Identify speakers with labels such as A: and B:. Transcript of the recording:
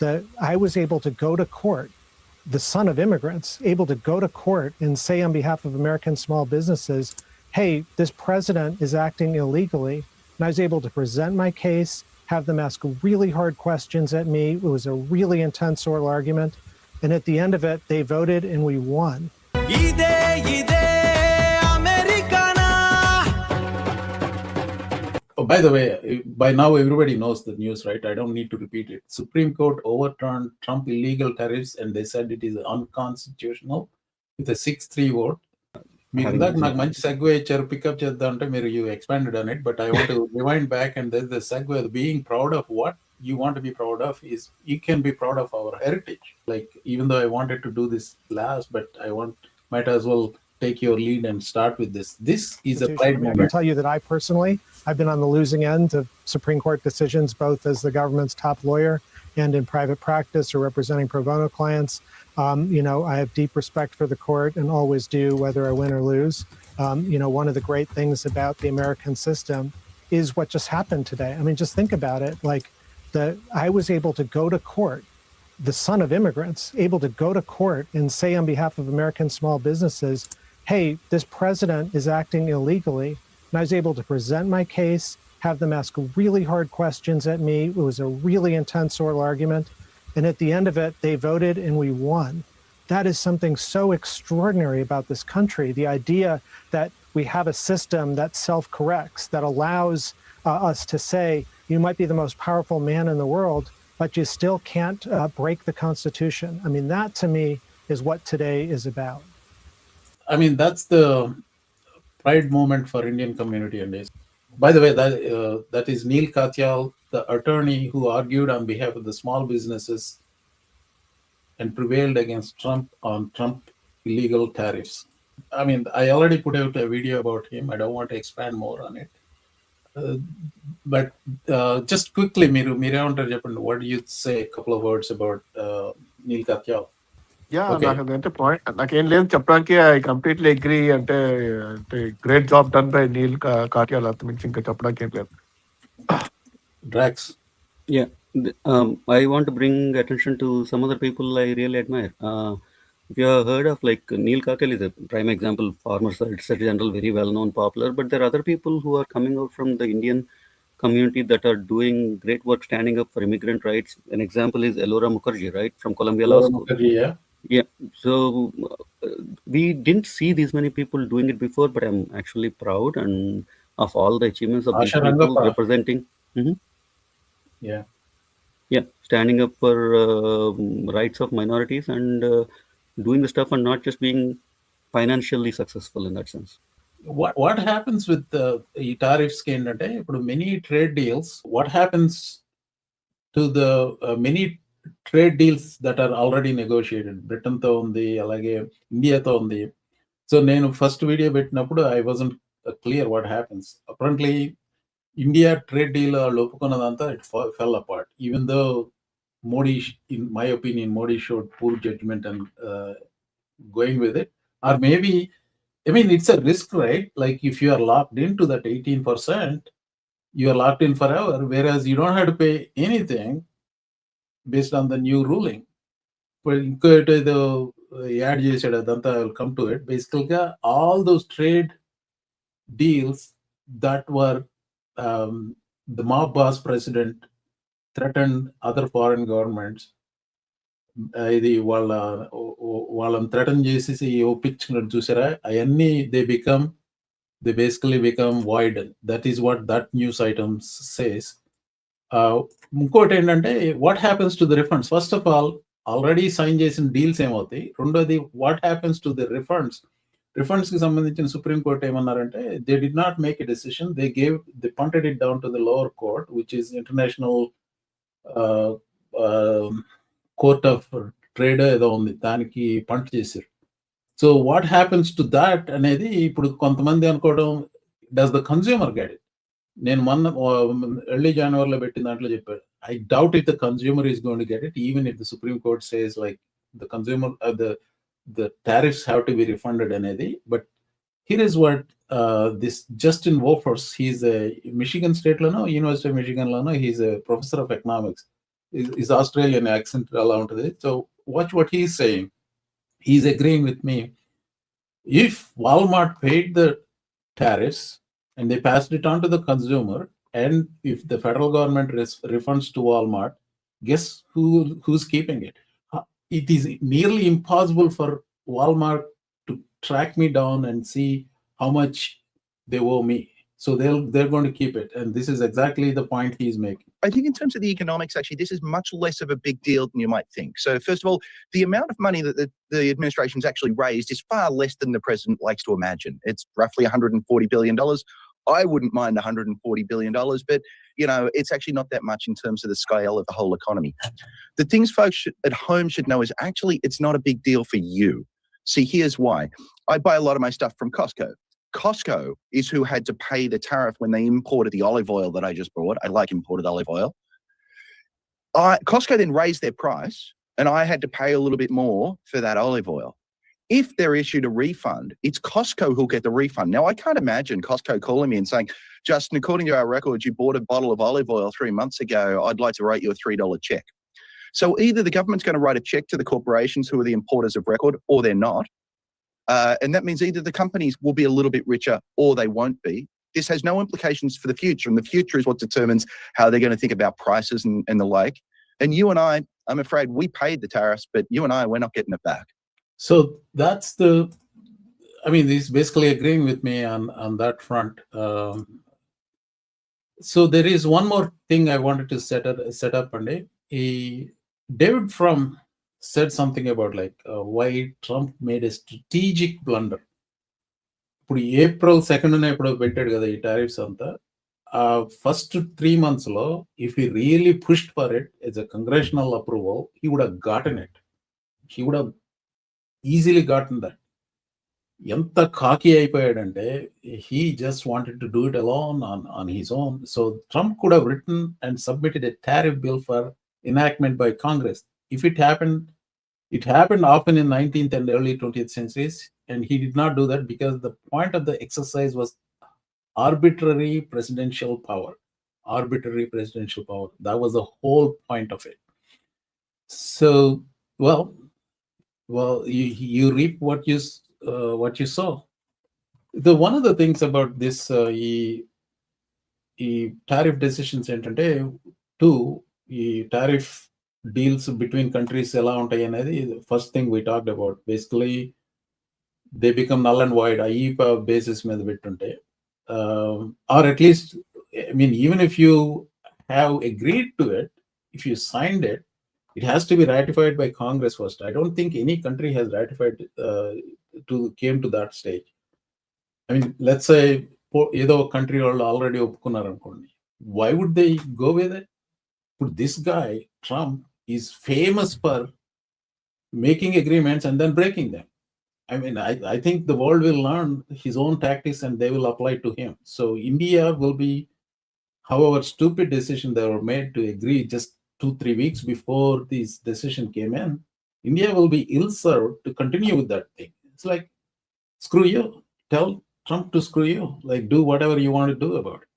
A: that I was able to go to court, the son of immigrants, able to go to court and say on behalf of American small businesses, hey, this president is acting illegally. And I was able to present my case, have them ask really hard questions at me. It was a really intense oral argument. And at the end of it, they voted and we won.
B: Oh, by the way, by now everybody knows the news, right? I don't need to repeat it. Supreme Court overturned Trump illegal tariffs and they said it is unconstitutional with a 6-3 vote. మీరు ఇందాక నాకు మంచి segue ఇచ్చారు, pickup చేద్దాం అంటే మీరు you expanded on it, but I want to rewind back and there the segue being proud of what you want to be proud of is you can be proud of our heritage. Like, even though I wanted to do this last, but might as well take your lead and start with this. This is a pride moment.
A: I can tell you that I've been on the losing end of Supreme Court decisions, both as the government's top lawyer and in private practice or representing pro bono clients. I have deep respect for the court and always do, whether I win or lose. One of the great things about the American system is what just happened today. I mean, just think about it. Like, I was able to go to court, the son of immigrants, able to go to court and say on behalf of American small businesses, hey, this president is acting illegally. And I was able to present my case, have them ask really hard questions at me. It was a really intense oral argument. And at the end of it, they voted and we won. That is something so extraordinary about this country. The idea that we have a system that self-corrects, that allows us to say, you might be the most powerful man in the world, but you still can't break the Constitution. I mean, that to me is what today is about.
B: I mean, that's the pride moment for Indian community. And by the way, that is Neal Katyal, the attorney who argued on behalf of the small businesses and prevailed against Trump on Trump illegal tariffs. I mean, I already put out a video about him. I don't want to expand more on it. But just quickly, what do you say a couple of words about Neal Katyal?
C: నాకంటే point నాకేం లేదు చెప్పడానికి. I completely agree. అంటే great job done by Neal Katyal. అంత మించి ఇంకా చెప్పడానికి ఏం లేదు.
B: Drax.
D: Yeah, I want to bring attention to some other people I really admire. If you have heard of, like, Neal Katyal is a prime example, former Solicitor General, very well known, popular, but there are other people who are coming out from the Indian community that are doing great work standing up for immigrant rights. An example is Elora Mukherjee, right, from Columbia Law School. Yeah. So we didn't see these many people doing it before, but I'm actually proud and of all the achievements of these people representing. Yeah, standing up for rights of minorities and doing the stuff and not just being financially successful in that sense.
B: What happens with the tariffs? Many trade deals. What happens to the many trade deals that are already negotiated? Britain tho undi, alage India tho undi. So nenu first video pettinappudu I wasn't clear what happens. Apparently, India trade deal lopukunnadanta it fell apart. Even though Modi, in my opinion, Modi showed poor judgment and going with it. Or maybe, I mean, it's a risk, right? Like, if you are locked into that 18%, you are locked in forever, whereas you don't have to pay anything based on the new ruling. But the ad said adanta, I will come to it. Basically, all those trade deals that were the mob boss president threatened other foreign governments. ఇది వాళ్ళని threaten చేసేసి ఒప్పించుకున్నట్టు చూసారా, అవన్నీ they basically become void. That is what that news item says. ఇంకోటి ఏంటంటే, what happens to the refunds? First of all, already sign చేసిన deals ఏమవుతాయి? రెండోది, what happens to the refunds కి సంబంధించిన సుప్రీం కోర్ట్ ఏమన్నారంటే, they did not make a decision. They punted it down to the lower court, which is international court of trade ఏదో ఉంది, దానికి పంట చేశారు. So what happens to that అనేది ఇప్పుడు కొంతమంది అనుకోవడం, does the consumer get it? నేను మొన్న ఎర్లీ జనవరిలో పెట్టిన దాంట్లో చెప్పాడు, I doubt if the consumer is going to get it, even if the Supreme Court says like the consumer the tariffs have to be refunded అనేది. But here is what this Justin Wolfers, he's Michigan state లోనో, university of Michigan లోనో, he's a professor of economics. his Australian accent allow ఉంటుంది. So watch what he's saying. He's agreeing with me. If Walmart paid the tariffs and they passed it on to the consumer, and if the federal government refunds to Walmart, guess who's keeping it? It is nearly impossible for Walmart to track me down and see how much they owe me. So they're going to keep it. And this is exactly the point he's making.
E: I think in terms of the economics, actually, this is much less of a big deal than you might think. So first of all, the amount of money that the administration's actually raised is far less than the president likes to imagine. It's roughly $140 billion. I wouldn't mind $140 billion, but, it's actually not that much in terms of the scale of the whole economy. The things folks at home should know is actually it's not a big deal for you. See, here's why. I buy a lot of my stuff from Costco. Costco is who had to pay the tariff when they imported the olive oil that I just bought. I like imported olive oil. Costco then raised their price, and I had to pay a little bit more for that olive oil. If they're issued a refund, it's Costco who'll get the refund. Now, I can't imagine Costco calling me and saying, Justin, according to our records, you bought a bottle of olive oil 3 months ago. I'd like to write you a $3 check. So either the government's going to write a check to the corporations who are the importers of record, or they're not. And that means either the companies will be a little bit richer or they won't be. This has no implications for the future. And the future is what determines how they're going to think about prices and the like. And you and I'm afraid we paid the tariffs, but you and we're not getting it back.
B: So that's he's basically agreeing with me on that front. So there is one more thing I wanted to set up, and David Frum said something about why Trump made a strategic blunder. ఇప్పుడు April 2nd ఎప్పుడో పెట్టాడు కదా ఈ tariffs అంతా. First 3 months లో, if he really pushed for it as a congressional approval, he would have gotten it. He would have easily gotten that. ఎంత కాకి అయిపోయాడంటే he just wanted to do it alone on his own. So Trump could have written and submitted a tariff bill for enactment by Congress. If it happened often in 19th and early 20th centuries, and he did not do that because the point of the exercise was arbitrary presidential power. That was the whole point of it. So, well, you reap what you sow. One of the things about this tariff decisions ఏంటంటే ఈ tariff deals between countries ఎలా ఉంటాయి అనేది first thing we talked about. Basically, they become null and void. IEPA basis మీద పెట్టుంటే, or at least, even if you have agreed to it, if you signed it, it has to be ratified by Congress first. I don't think any country has ratified came to that stage. Let's say ఏదో country వాళ్ళు already ఒప్పుకున్నారు అనుకోండి. Why would they go with it? But this guy, Trump, is famous for making agreements and then breaking them. I think the world will learn his own tactics and they will apply to him. So India will be, however stupid decision they were made to agree just 2-3 weeks before this decision came in, India will be ill-served to continue with that thing. It's like, screw you. Tell Trump to screw you. Do whatever you want to do about it.